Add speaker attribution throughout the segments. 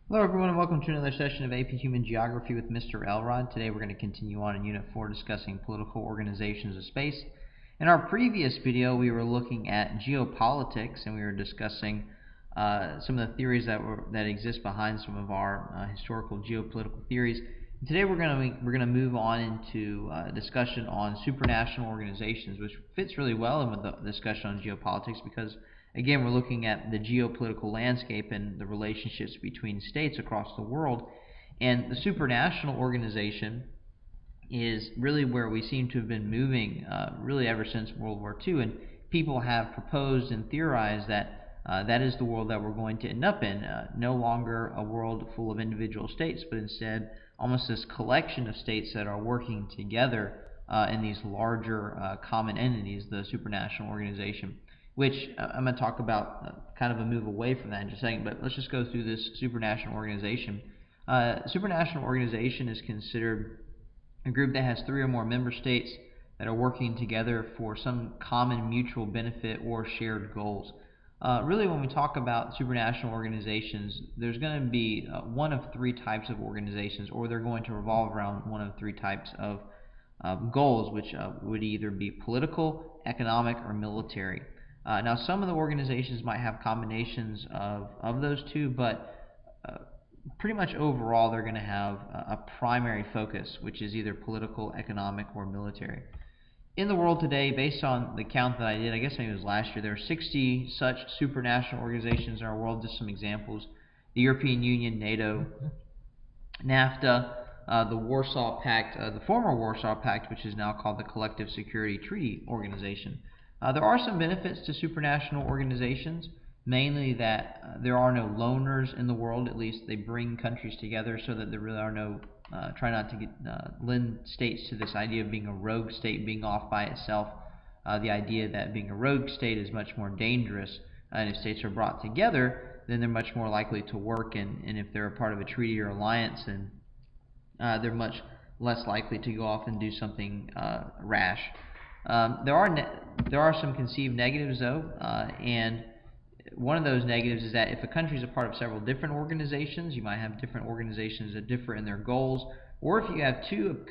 Speaker 1: Hello everyone and welcome to another session of AP Human Geography with Mr. Elrod. Today we're going to continue on in Unit 4 discussing political organizations of space. In our previous video we were looking at geopolitics and we were discussing some of the theories that exist behind some of our historical geopolitical theories. And today we're going to move on into discussion on supranational organizations, which fits really well in with the discussion on geopolitics because again, we're looking at the geopolitical landscape and the relationships between states across the world. And the supranational organization is really where we seem to have been moving really ever since World War II. And people have proposed and theorized that that is the world that we're going to end up in. No longer a world full of individual states, but instead almost this collection of states that are working together in these larger common entities, the supranational organization, which I'm going to talk about kind of a move away from that in just a second, but let's just go through this supranational organization. Supranational organization is considered a group that has 3 or more member states that are working together for some common mutual benefit or shared goals. Really, when we talk about supranational organizations, there's going to be one of 3 types of organizations, or they're going to revolve around one of 3 types of goals, which would either be political, economic, or military. Now, some of the organizations might have combinations of those 2, but pretty much overall they're going to have a primary focus, which is either political, economic, or military. In the world today, based on the count that I did, I guess maybe it was last year, there are 60 such supranational organizations in our world. Just some examples: the European Union, NATO, NAFTA, the Warsaw Pact, the former Warsaw Pact, which is now called the Collective Security Treaty Organization. There are some benefits to supranational organizations, mainly that there are no loners in the world. At least they bring countries together so that there really are no, try not to lend states to this idea of being a rogue state, being off by itself. The idea that being a rogue state is much more dangerous, and if states are brought together, then they're much more likely to work, and if they're a part of a treaty or alliance, then they're much less likely to go off and do something rash. There are some conceived negatives though, and one of those negatives is that if a country is a part of several different organizations, you might have different organizations that differ in their goals, or if you have 2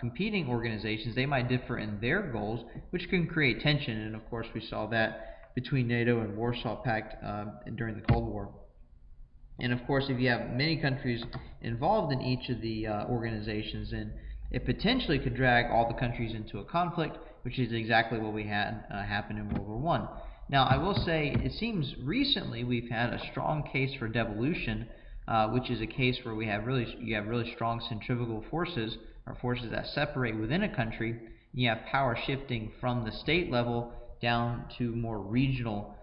Speaker 1: competing organizations, they might differ in their goals, which can create tension. And of course we saw that between NATO and Warsaw Pact during the Cold War. And of course, if you have many countries involved in each of the organizations, then it potentially could drag all the countries into a conflict, which is exactly what we had happen in World War I. Now, I will say, it seems recently we've had a strong case for devolution, which is a case where you have really strong centrifugal forces, or forces that separate within a country, and you have power shifting from the state level down to more regional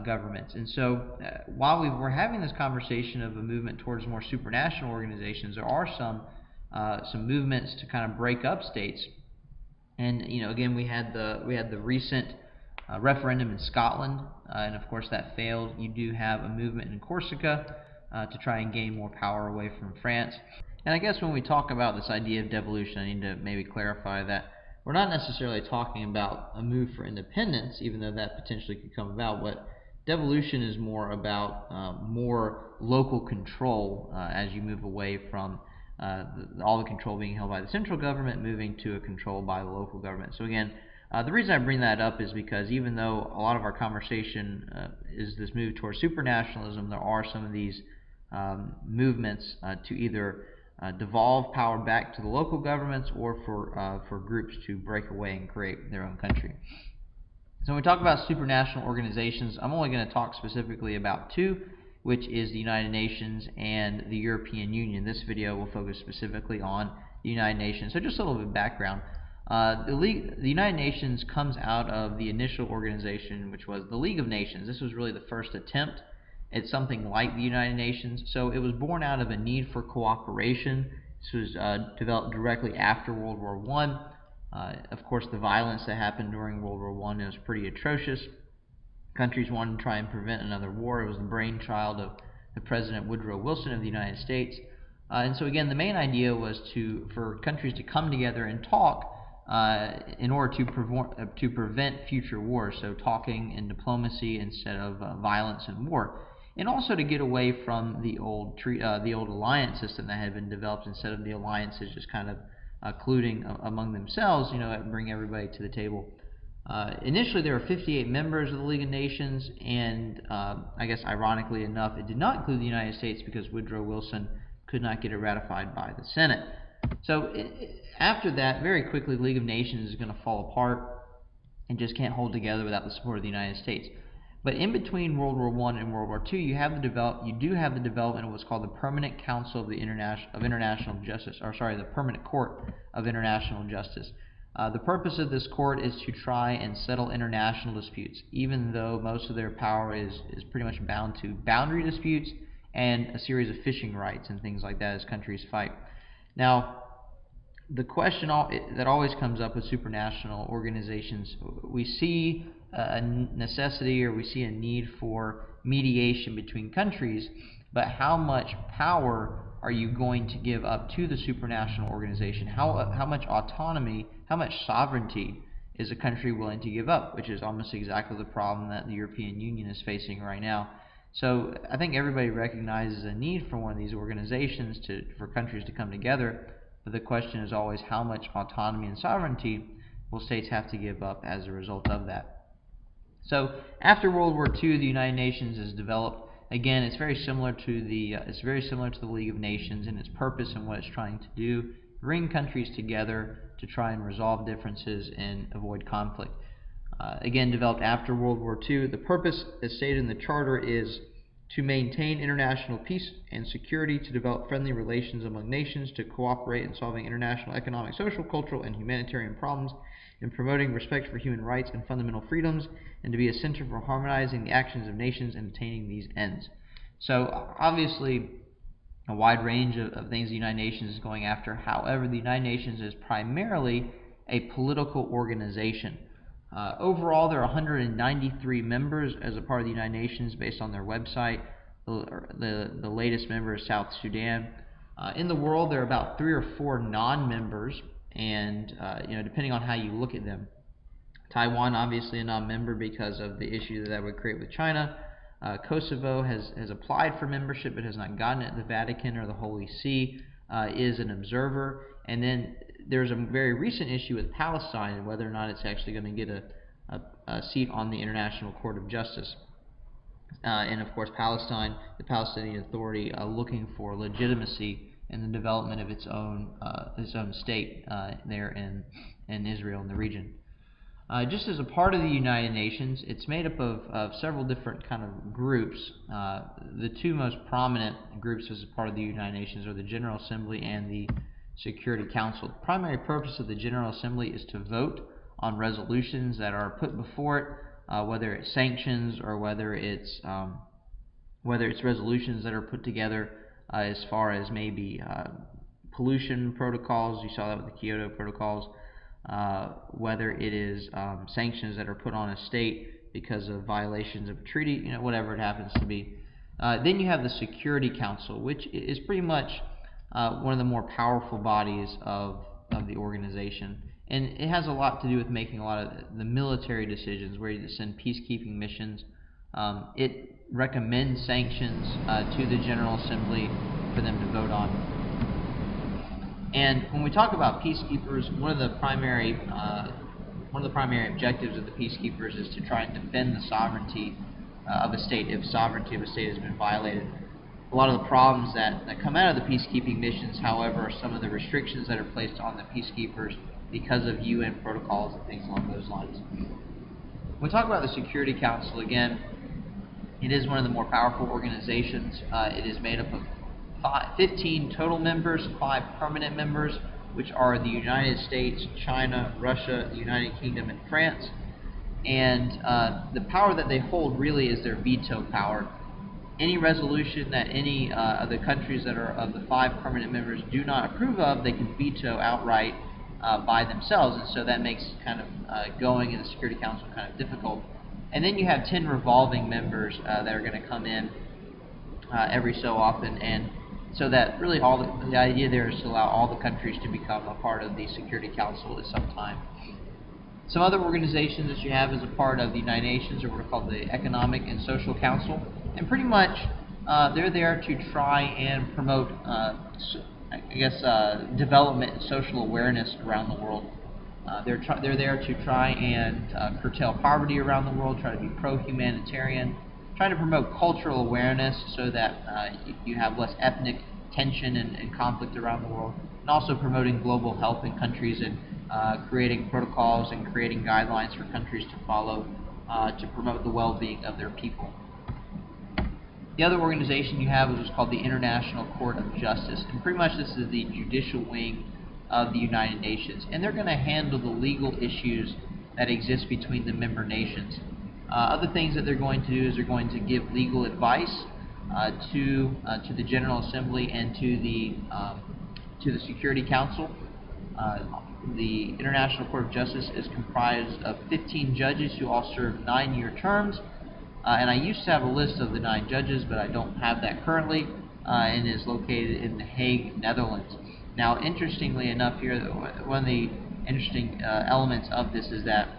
Speaker 1: governments. And so while we're having this conversation of a movement towards more supranational organizations, there are some movements to kind of break up states. And again, we had the recent referendum in Scotland, and of course that failed. You do have a movement in Corsica to try and gain more power away from France. And I guess when we talk about this idea of devolution, I need to maybe clarify that we're not necessarily talking about a move for independence, even though that potentially could come about. But devolution is more about more local control as you move away from all the control being held by the central government, moving to a control by the local government. So again, the reason I bring that up is because even though a lot of our conversation is this move towards supranationalism, there are some of these movements to either devolve power back to the local governments, or for groups to break away and create their own country. So when we talk about supranational organizations, I'm only going to talk specifically about 2, which is the United Nations and the European Union. This video will focus specifically on the United Nations. So just a little bit of background. The United Nations comes out of the initial organization, which was the League of Nations. This was really the first attempt at something like the United Nations. So it was born out of a need for cooperation. This was developed directly after World War I. Of course, the violence that happened during World War I was pretty atrocious. Countries wanted to try and prevent another war. It was the brainchild of the President Woodrow Wilson of the United States. And so again, the main idea was for countries to come together and talk in order to prevent future wars. So talking and diplomacy instead of violence and war. and also to get away from the old alliance system that had been developed, instead of the alliances just kind of colluding among themselves, bring everybody to the table. Initially, there were 58 members of the League of Nations, and I guess ironically enough, it did not include the United States because Woodrow Wilson could not get it ratified by the Senate. So after that, very quickly, the League of Nations is going to fall apart and just can't hold together without the support of the United States. But in between World War I and World War II, you do have the development of what's called the Permanent Council of the International Justice, the Permanent Court of International Justice. The purpose of this court is to try and settle international disputes, even though most of their power is pretty much bound to boundary disputes and a series of fishing rights and things like that as countries fight. Now, the question that always comes up with supranational organizations, we see a necessity, or we see a need for mediation between countries, but how much power are you going to give up to the supranational organization? How much autonomy, how much sovereignty is a country willing to give up, which is almost exactly the problem that the European Union is facing right now. So I think everybody recognizes a need for one of these organizations for countries to come together, but the question is always how much autonomy and sovereignty will states have to give up as a result of that. So after World War II, the United Nations is developed. Again, it's very similar to the League of Nations in its purpose and what it's trying to do: bring countries together to try and resolve differences and avoid conflict. Again, developed after World War II. The purpose, as stated in the Charter, is to maintain international peace and security, to develop friendly relations among nations, to cooperate in solving international economic, social, cultural, and humanitarian problems, in promoting respect for human rights and fundamental freedoms, and to be a center for harmonizing the actions of nations and attaining these ends. So obviously, a wide range of things the United Nations is going after. However, the United Nations is primarily a political organization. Overall, there are 193 members as a part of the United Nations based on their website. The latest member is South Sudan. In the world, there are about 3 or 4 non-members, and depending on how you look at them. Taiwan, obviously a non-member because of the issue that would create with China. Kosovo has applied for membership but has not gotten it. The Vatican, or the Holy See, is an observer. And then there's a very recent issue with Palestine and whether or not it's actually going to get a seat on the International Court of Justice. And of course, Palestine, the Palestinian Authority, looking for legitimacy in the development of its own state there in Israel, in the region. Just as a part of the United Nations, it's made up of several different kind of groups. The two most prominent groups as a part of the United Nations are the General Assembly and the Security Council. The primary purpose of the General Assembly is to vote on resolutions that are put before it, whether it's sanctions or whether it's resolutions that are put together as far as maybe pollution protocols. You saw that with the Kyoto protocols. Whether it is sanctions that are put on a state because of violations of a treaty, whatever it happens to be. Then you have the Security Council, which is pretty much one of the more powerful bodies of the organization. And it has a lot to do with making a lot of the military decisions, where you send peacekeeping missions. It recommends sanctions to the General Assembly for them to vote on. And when we talk about peacekeepers, one of the primary objectives of the peacekeepers is to try and defend the sovereignty of a state if sovereignty of a state has been violated. A lot of the problems that come out of the peacekeeping missions, however, are some of the restrictions that are placed on the peacekeepers because of UN protocols and things along those lines. When we talk about the Security Council, again, it is one of the more powerful organizations. It is made up of 15 total members, 5 permanent members, which are the United States, China, Russia, the United Kingdom, and France. And the power that they hold really is their veto power. Any resolution that any of the countries that are of the 5 permanent members do not approve of, they can veto outright by themselves, and so that makes kind of going in the Security Council kind of difficult. And then you have 10 revolving members that are going to come in every so often, and so that really the idea there is to allow all the countries to become a part of the Security Council at some time. Some other organizations that you have as a part of the United Nations are what are called the Economic and Social Council. And pretty much they're there to try and promote, development and social awareness around the world. They're there to try and curtail poverty around the world, try to be pro-humanitarian, try to promote cultural awareness so that you have less ethnic tension and conflict around the world, and also promoting global health in countries and creating protocols and creating guidelines for countries to follow to promote the well-being of their people. The other organization you have is what's called the International Court of Justice, and pretty much this is the judicial wing of the United Nations, and they're going to handle the legal issues that exist between the member nations. Other things that they're going to do is they're going to give legal advice to the General Assembly and to the Security Council. The International Court of Justice is comprised of 15 judges who all serve 9-year terms. And I used to have a list of the 9 judges, but I don't have that currently, and is located in The Hague, Netherlands. Now, interestingly enough here, one of the interesting elements of this is that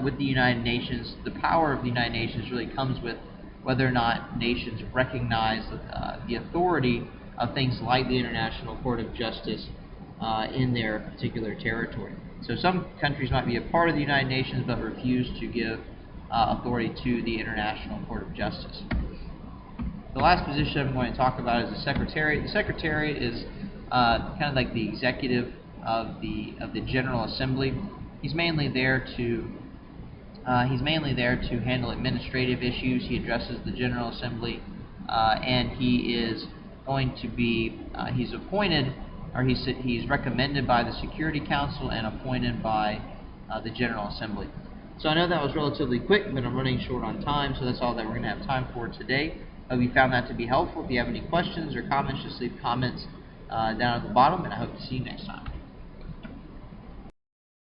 Speaker 1: with the United Nations, the power of the United Nations really comes with whether or not nations recognize the authority of things like the International Court of Justice in their particular territory. So some countries might be a part of the United Nations but refuse to give authority to the International Court of Justice. The last position I'm going to talk about is the Secretary. The Secretary is kind of like the executive of the General Assembly. He's mainly there to handle administrative issues. He addresses the General Assembly, and he is going to be he's appointed, or he's recommended by the Security Council and appointed by the General Assembly. So I know that was relatively quick, but I'm running short on time, so that's all that we're going to have time for today. Hope you found that to be helpful. If you have any questions or comments, just leave comments down at the bottom, and I hope to see you next time.